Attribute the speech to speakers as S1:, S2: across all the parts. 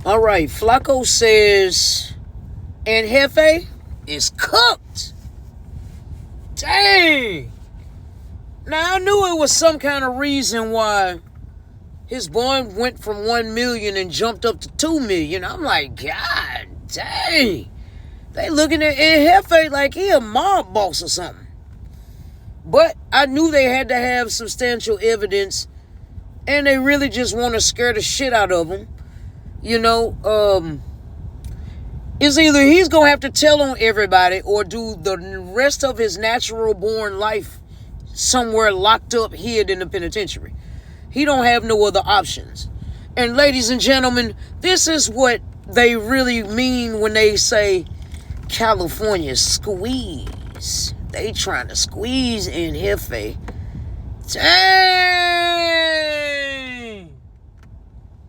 S1: All right, Flacco says, and Jefe is cooked. Dang. Now, I knew it was some kind of reason why his bond went from 1 million and jumped up to 2 million. I'm like, God dang. They looking at Jefe like he a mob boss or something. But I knew they had to have substantial evidence, and they really just want to scare the shit out of him. It's either he's going to have to tell on everybody or do the rest of his natural born life somewhere locked up, hid in the penitentiary. He don't have no other options. And ladies and gentlemen, this is what they really mean when they say California squeeze. They trying to squeeze in Jefe. Dang!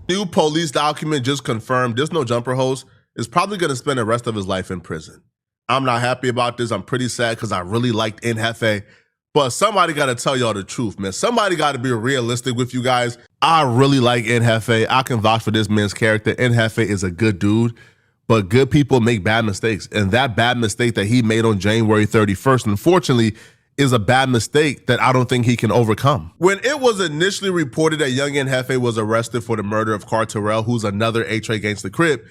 S2: New police document just confirmed this No Jumper host is probably going to spend the rest of his life in prison. I'm not happy about this. I'm pretty sad because I really liked Jefe. But somebody got to tell y'all the truth, man. Somebody got to be realistic with you guys. I really like Jefe. I can vouch for this man's character. Jefe is a good dude, but good people make bad mistakes. And that bad mistake that he made on January 31st, unfortunately, is a bad mistake that I don't think he can overcome. When it was initially reported that young Jefe was arrested for the murder of Car Terrell, who's another A-Tray Gangsta Crip,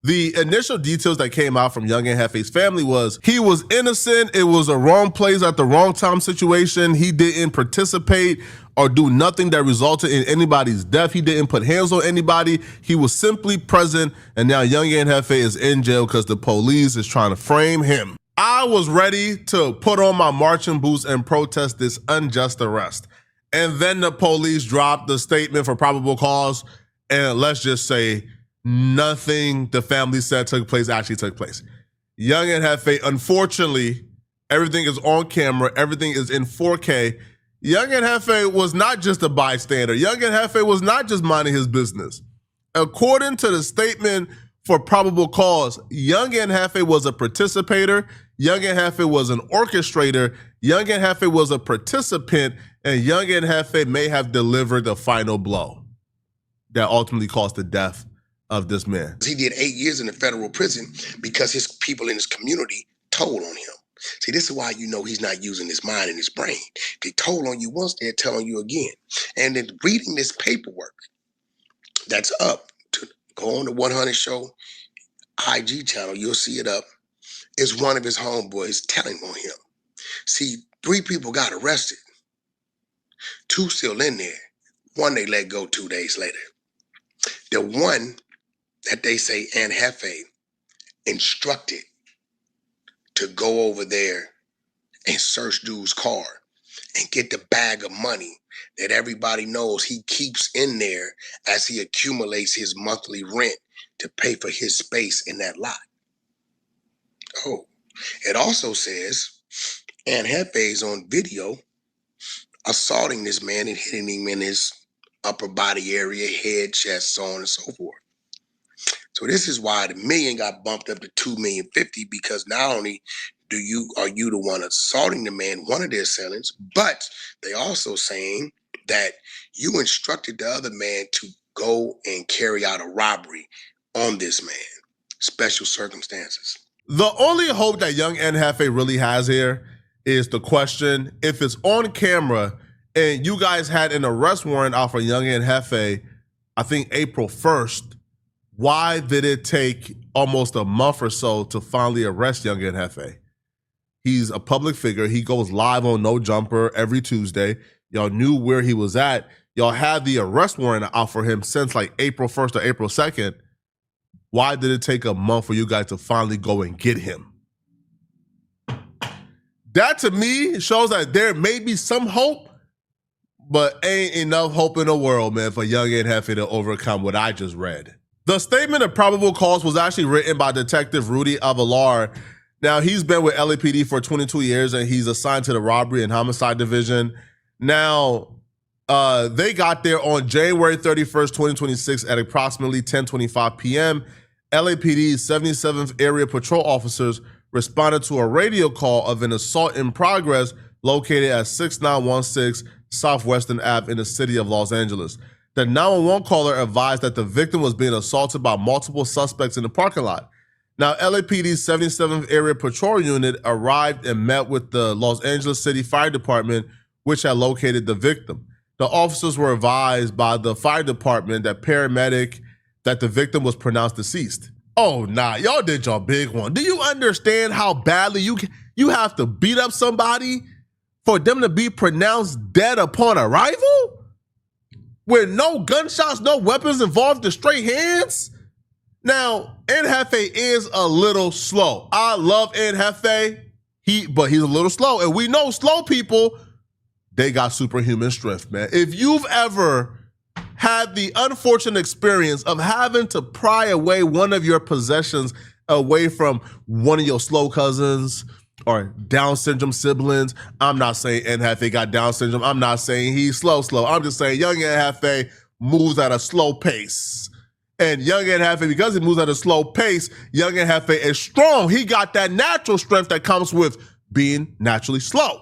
S2: the initial details that came out from young Jefe's family was he was innocent. It was a wrong place at the wrong time situation. He didn't participate or do nothing that resulted in anybody's death. He didn't put hands on anybody. He was simply present, and now young Jefe is in jail because the police is trying to frame him. I was ready to put on my marching boots and protest this unjust arrest. And then the police dropped the statement for probable cause, and let's just say nothing the family said took place actually took place. Young Jefe, unfortunately, everything is on camera. Everything is in 4K. Young Jefe was not just a bystander. Young Jefe was not just minding his business. According to the statement for probable cause, young Jefe was a participator. Young Jefe was an orchestrator. Young Jefe was a participant. And young Jefe may have delivered the final blow that ultimately caused the death of this man.
S3: He did 8 years in the federal prison because his people in his community told on him. See, this is why you know he's not using his mind and his brain. If they told on you once, they're telling you again. And then reading this paperwork that's up, to go on the 100 Show IG channel, you'll see it up, is one of his homeboys telling on him. See, 3 people got arrested. 2 still in there. 1 they let go 2 days later. The one that they say Jefe instructed to go over there and search dude's car and get the bag of money that everybody knows he keeps in there as he accumulates his monthly rent to pay for his space in that lot. Oh, it also says Jefe's on video assaulting this man and hitting him in his upper body area, head, chest, so on and so forth. So this is why the million got bumped up to 2,050,000, because not only are you the one assaulting the man, one of their assailants, but they also saying that you instructed the other man to go and carry out a robbery on this man. Special circumstances.
S2: The only hope that young Jefe really has here is the question, if it's on camera and you guys had an arrest warrant out for young Jefe, I think April 1st, why did it take almost a month or so to finally arrest young Jefe? He's a public figure. He goes live on No Jumper every Tuesday. Y'all knew where he was at. Y'all had the arrest warrant out for him since like April 1st or April 2nd. Why did it take a month for you guys to finally go and get him? That to me shows that there may be some hope, but ain't enough hope in the world, man, for young Jefe to overcome what I just read. The statement of probable cause was actually written by Detective Rudy Avalar. Now, he's been with LAPD for 22 years, and he's assigned to the Robbery and Homicide Division. Now, they got there on January 31st, 2026 at approximately 10:25 p.m. LAPD's 77th Area Patrol officers responded to a radio call of an assault in progress located at 6916 Southwestern Ave in the city of Los Angeles. The 911 caller advised that the victim was being assaulted by multiple suspects in the parking lot. Now, LAPD's 77th Area Patrol Unit arrived and met with the Los Angeles City Fire Department, which had located the victim. The officers were advised by the fire department that the victim was pronounced deceased. Oh, nah, y'all did your big one. Do you understand how badly you have to beat up somebody for them to be pronounced dead upon arrival? With no gunshots, no weapons involved, just straight hands? Now, Jefe is a little slow. I love Jefe, but he's a little slow. And we know slow people, they got superhuman strength, man. If you've ever had the unfortunate experience of having to pry away one of your possessions away from one of your slow cousins or Down syndrome siblings, I'm not saying Jefe got Down syndrome. I'm not saying he's slow. I'm just saying young Jefe moves at a slow pace. And young Jefe, because he moves at a slow pace, young Jefe is strong. He got that natural strength that comes with being naturally slow.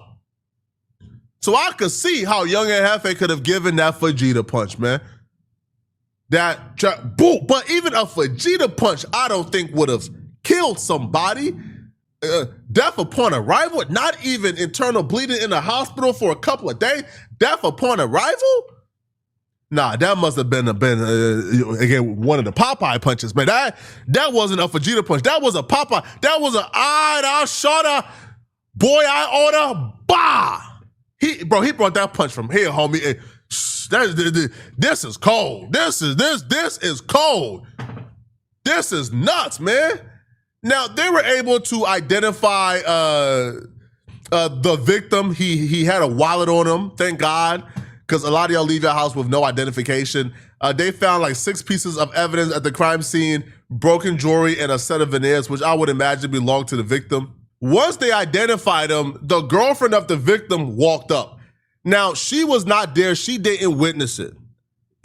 S2: So I could see how young Jefe could have given that Vegeta punch, man. Boom. But even a Vegeta punch, I don't think would have killed somebody. Death upon arrival, not even internal bleeding in the hospital for a couple of days. Death upon arrival? Nah, that must have been again, one of the Popeye punches, man. That wasn't a Vegeta punch. That was a Popeye. That was I shoulda, boy, I oughta, bah. He brought that punch from here, homie. This is cold. This is cold. This is nuts, man. Now, they were able to identify the victim. He had a wallet on him, thank God, because a lot of y'all leave your house with no identification. They found like 6 pieces of evidence at the crime scene, broken jewelry, and a set of veneers, which I would imagine belonged to the victim. Once they identified him, the girlfriend of the victim walked up. Now, she was not there. She didn't witness it.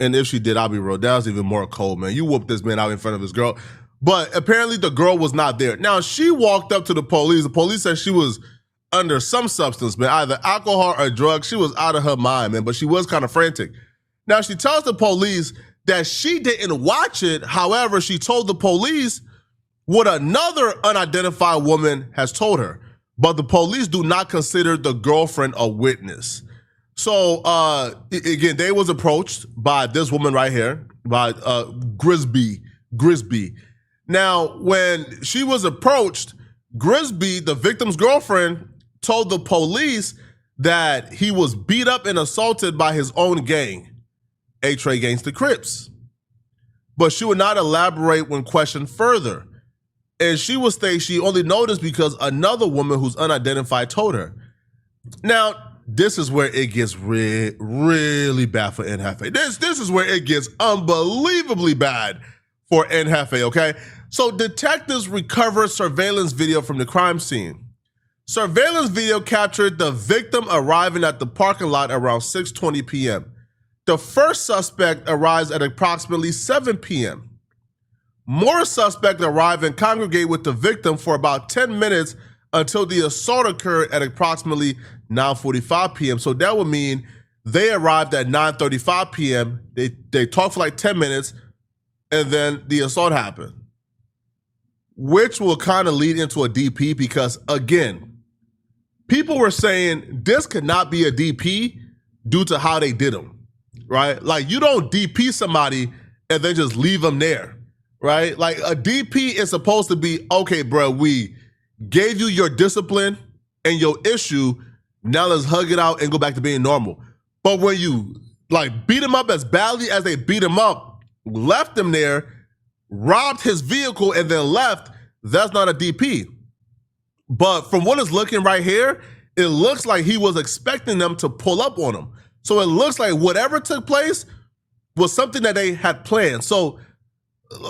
S2: And if she did, I'll be real, that was even more cold, man. You whooped this man out in front of his girl. But apparently the girl was not there. Now, she walked up to the police. The police said she was under some substance, man, either alcohol or drugs. She was out of her mind, man, but she was kind of frantic. Now, she tells the police that she didn't watch it. However, she told the police what another unidentified woman has told her. But the police do not consider the girlfriend a witness. So, again, they was approached by this woman right here, by Grisby. Now, when she was approached, Grisby, the victim's girlfriend, told the police that he was beat up and assaulted by his own gang, A-Tray Gangsta Crips. But she would not elaborate when questioned further. And she would say she only noticed because another woman who's unidentified told her. Now, this is where it gets really bad for Jefe. This is where it gets unbelievably bad for Jefe, okay? So detectives recovered surveillance video from the crime scene. Surveillance video captured the victim arriving at the parking lot around 6:20 p.m. The first suspect arrives at approximately 7 p.m. More suspects arrive and congregate with the victim for about 10 minutes until the assault occurred at approximately 9:45 p.m. So that would mean they arrived at 9:35 p.m. They talked for like 10 minutes, and then the assault happened, which will kind of lead into a DP because, again, people were saying this could not be a DP due to how they did them, right? Like, you don't DP somebody and then just leave them there, right? Like, a DP is supposed to be, okay, bro, we gave you your discipline and your issue, now let's hug it out and go back to being normal. But when you, like, beat him up as badly as they beat him up, left him there, robbed his vehicle, and then left, that's not a DP. But from what it's looking right here, it looks like he was expecting them to pull up on him. So it looks like whatever took place was something that they had planned. So,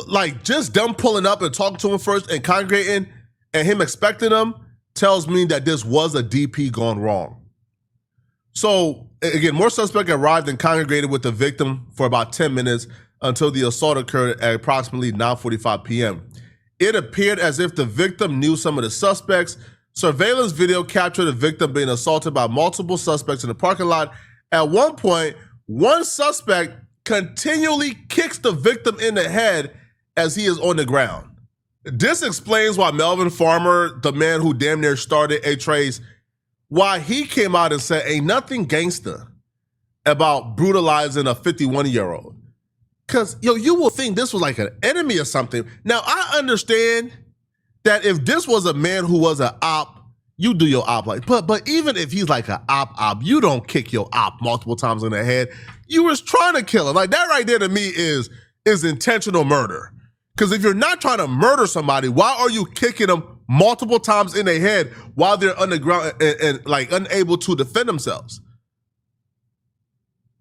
S2: like, just them pulling up and talking to him first and congregating and him expecting them tells me that this was a DP gone wrong. So, again, more suspects arrived and congregated with the victim for about 10 minutes until the assault occurred at approximately 9:45 p.m. It appeared as if the victim knew some of the suspects. Surveillance video captured the victim being assaulted by multiple suspects in the parking lot. At one point, one suspect continually kicks the victim in the head as he is on the ground. This explains why Melvin Farmer, the man who damn near started A-Trace, why he came out and said ain't nothing gangster about brutalizing a 51-year-old. Because, you will think this was like an enemy or something. Now, I understand that if this was a man who was an op, you do your op like, but even if he's like an op, you don't kick your op multiple times in the head. You was trying to kill him. Like, that right there to me is intentional murder. Because if you're not trying to murder somebody, why are you kicking them multiple times in the head while they're underground and like unable to defend themselves?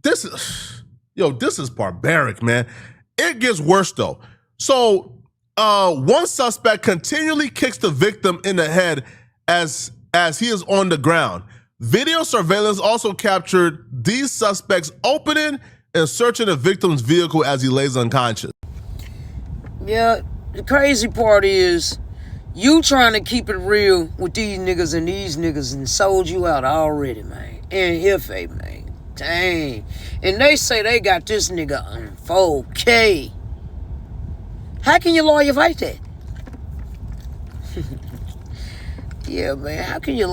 S2: This is barbaric, man. It gets worse though. So one suspect continually kicks the victim in the head as he is on the ground. Video surveillance also captured these suspects opening and searching the victim's vehicle as he lays unconscious.
S1: Yeah, the crazy part is you trying to keep it real with these niggas and sold you out already, man. And Jefe, man. Dang. And they say they got this nigga on 4K. How can your lawyer fight that? Yeah, man. How can your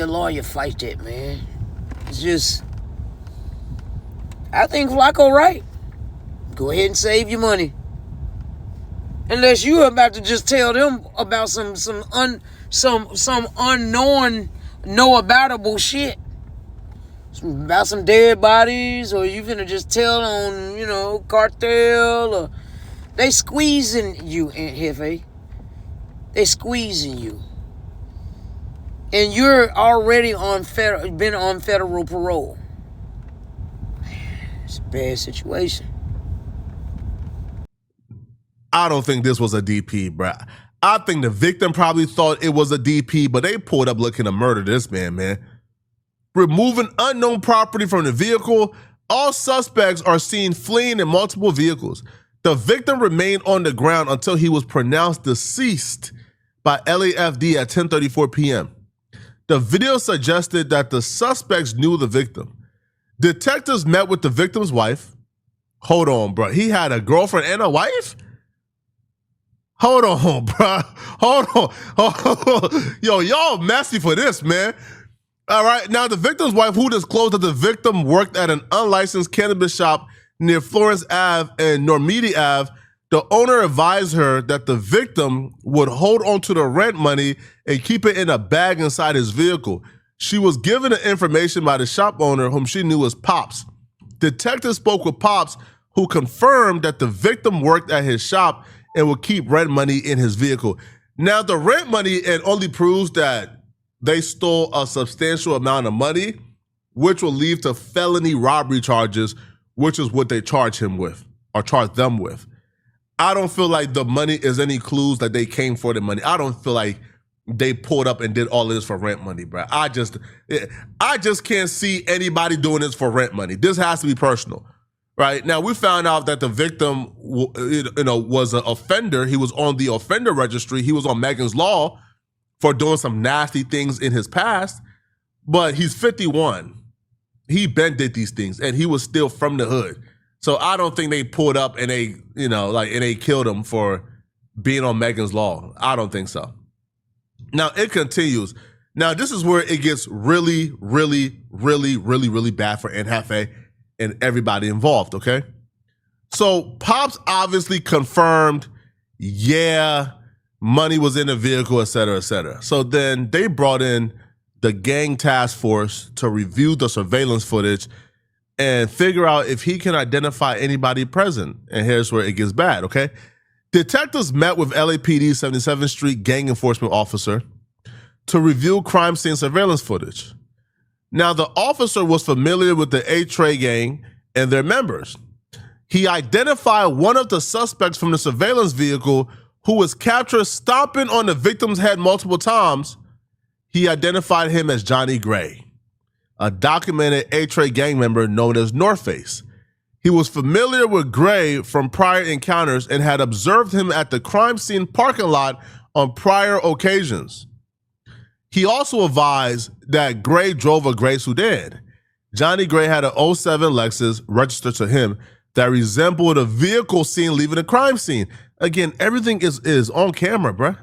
S1: lawyer fight that, man? It's just, I think Flacco right. Go ahead and save your money. Unless you're about to just tell them about some unknown, know-aboutable shit. About some dead bodies, or you finna just tell on, cartel, or they squeezing you, Aunt Jefe. They squeezing you. And you're already been on federal parole. Man, it's a bad situation.
S2: I don't think this was a DP, bruh. I think the victim probably thought it was a DP, but they pulled up looking to murder this man. Removing unknown property from the vehicle, all suspects are seen fleeing in multiple vehicles. The victim remained on the ground until he was pronounced deceased by LAFD at 10:34 p.m. The video suggested that the suspects knew the victim. Detectives met with the victim's wife. Hold on, bro. He had a girlfriend and a wife? Hold on, bro. Hold on. Yo, y'all messy for this, man. All right. Now, the victim's wife, who disclosed that the victim worked at an unlicensed cannabis shop near Florence Ave and Normandy Ave, the owner advised her that the victim would hold on to the rent money and keep it in a bag inside his vehicle. She was given the information by the shop owner, whom she knew as Pops. Detectives spoke with Pops, who confirmed that the victim worked at his shop and would keep rent money in his vehicle. Now, the rent money, it only proves that they stole a substantial amount of money, which will lead to felony robbery charges, which is what they charge him with, or charge them with. I don't feel like the money is any clues that they came for the money. I don't feel like they pulled up and did all of this for rent money, bro. I just can't see anybody doing this for rent money. This has to be personal. Right now, we found out that the victim, was an offender. He was on the offender registry. He was on Megan's Law for doing some nasty things in his past. But he's 51. He been did these things, and he was still from the hood. So I don't think they pulled up and they killed him for being on Megan's Law. I don't think so. Now it continues. Now this is where it gets really, really, really, really, really bad for Jefe and everybody involved, okay? So Pops obviously confirmed, yeah, money was in the vehicle, et cetera, et cetera. So then they brought in the gang task force to review the surveillance footage and figure out if he can identify anybody present. And here's where it gets bad, okay? Detectives met with LAPD 77th Street gang enforcement officer to review crime scene surveillance footage. Now, the officer was familiar with the A-Tray gang and their members. He identified one of the suspects from the surveillance vehicle who was captured stomping on the victim's head multiple times. He identified him as Johnny Gray, a documented A-Tray gang member known as Northface. He was familiar with Gray from prior encounters and had observed him at the crime scene parking lot on prior occasions. He also advised that Gray drove a gray sedan. Johnny Gray had an '07 Lexus registered to him. that resembled a vehicle seen leaving a crime scene. Again, everything is on camera, bruh.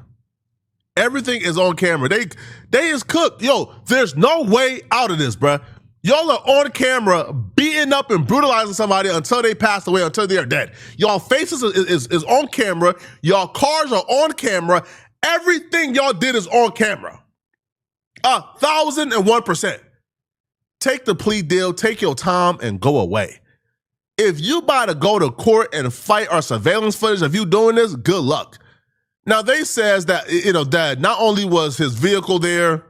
S2: Everything is on camera. They is cooked. Yo, there's no way out of this, bruh. Y'all are on camera beating up and brutalizing somebody until they pass away, until they are dead. Y'all faces is on camera. Y'all cars are on camera. Everything y'all did is on camera. 1,001%. Take the plea deal, take your time, and go away. If you about to go to court and fight our surveillance footage of you doing this, good luck. Now, they says that, that not only was his vehicle there,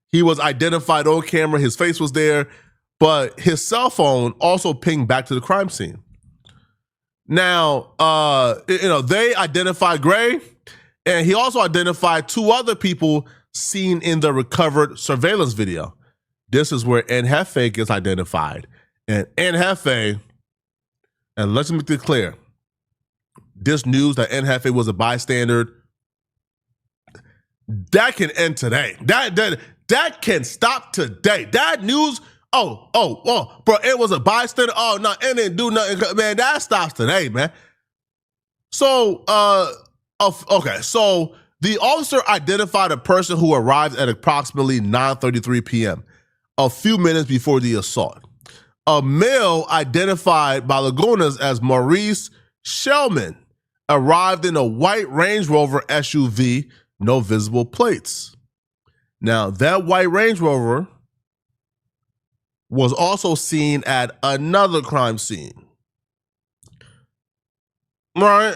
S2: he was identified on camera, his face was there, but his cell phone also pinged back to the crime scene. Now, they identified Gray, and he also identified 2 other people seen in the recovered surveillance video. This is where Jefe gets identified. And Jefe, and let's make it clear, this news that Jefe was a bystander, that can end today. That can stop today. That news, bro, it was a bystander. Oh, no, it didn't do nothing. Man, that stops today, man. So, okay, so the officer identified a person who arrived at approximately 9:33 p.m., a few minutes before the assault. A male identified by Lagunas as Maurice Shellman arrived in a white Range Rover SUV, no visible plates. Now, that white Range Rover was also seen at another crime scene. Right?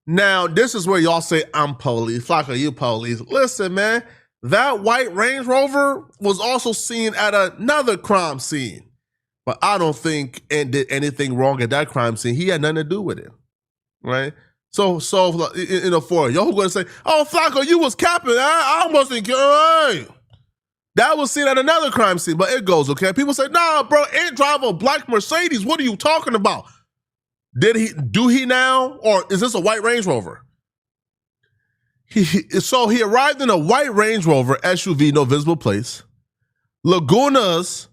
S2: Now, this is where y'all say, I'm police. Flocka, you police. Listen, man, that white Range Rover was also seen at another crime scene. But I don't think Ant did anything wrong at that crime scene. He had nothing to do with it, right? So for y'all who going to say, oh, Flocka, you was capping. I almost think, all right. That was seen at another crime scene, but it goes, okay? People say, nah, bro, Ant drive a black Mercedes. What are you talking about? Do he now? Or is this a white Range Rover? So he arrived in a white Range Rover SUV, no visible plates. Lagunas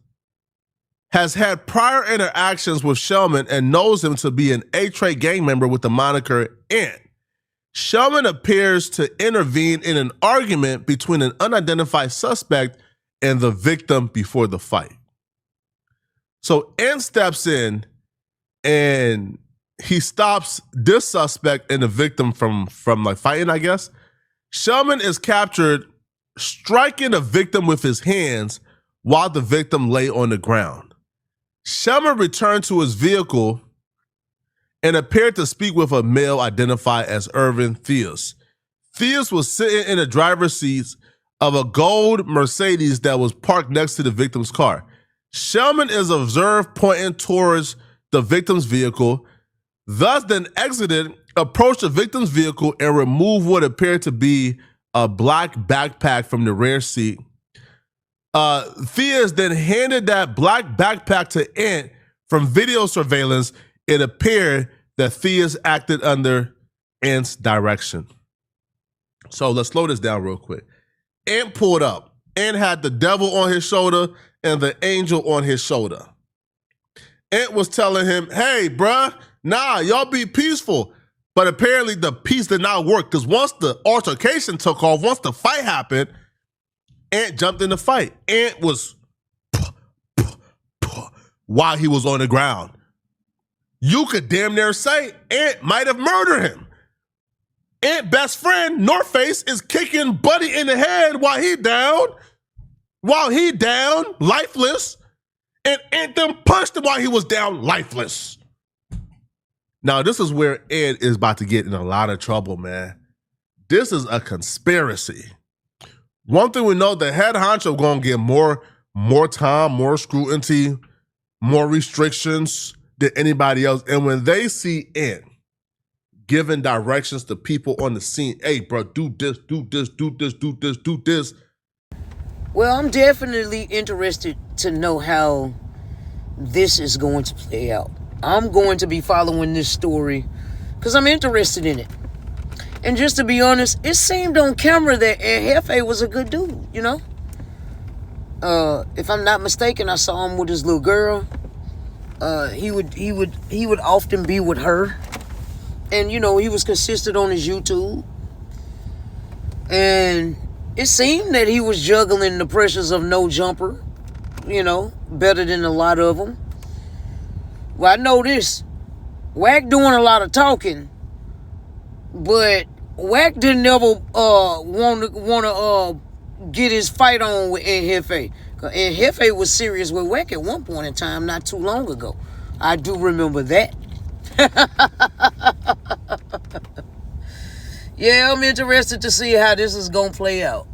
S2: has had prior interactions with Shellman and knows him to be an A-Tray gang member with the moniker Ant. Shellman appears to intervene in an argument between an unidentified suspect and the victim before the fight. So Ant steps in and he stops this suspect and the victim from like fighting, I guess. Shellman is captured striking the victim with his hands while the victim lay on the ground. Shellman returned to his vehicle and appeared to speak with a male identified as Irvin Theus. Theus was sitting in the driver's seat of a gold Mercedes that was parked next to the victim's car. Shellman is observed pointing towards the victim's vehicle, thus then exited, approached the victim's vehicle, and removed what appeared to be a black backpack from the rear seat. Theus then handed that black backpack to Ant. From video surveillance, it appeared that Theus acted under Ant's direction. So let's slow this down real quick. Ant pulled up. Ant had the devil on his shoulder and the angel on his shoulder. Ant was telling him, hey, bruh, nah, y'all be peaceful. But apparently the peace did not work because once the altercation took off, once the fight happened, Ant jumped in the fight. Ant was while he was on the ground. You could damn near say Ant might have murdered him. Ant best friend, North Face, is kicking Buddy in the head while he down, lifeless, and Ant then punched him while he was down, lifeless. Now, this is where Ed is about to get in a lot of trouble, man. This is a conspiracy. One thing we know, the head honcho gonna get more time, more scrutiny, more restrictions than anybody else. And when they see Ant giving directions to people on the scene, hey, bro, do this, do this, do this, do this, do this.
S1: Well, I'm definitely interested to know how this is going to play out. I'm going to be following this story because I'm interested in it. And just to be honest, it seemed on camera that Jefe was a good dude, you know? If I'm not mistaken, I saw him with his little girl. He would often be with her, and he was consistent on his YouTube, and it seemed that he was juggling the pressures of no jumper, better than a lot of them. Well, I know this. Wack doing a lot of talking, but Wack didn't ever want to get his fight on with Jefe. And Jefe was serious with Wack at one point in time, not too long ago. I do remember that. Yeah, I'm interested to see how this is gonna play out.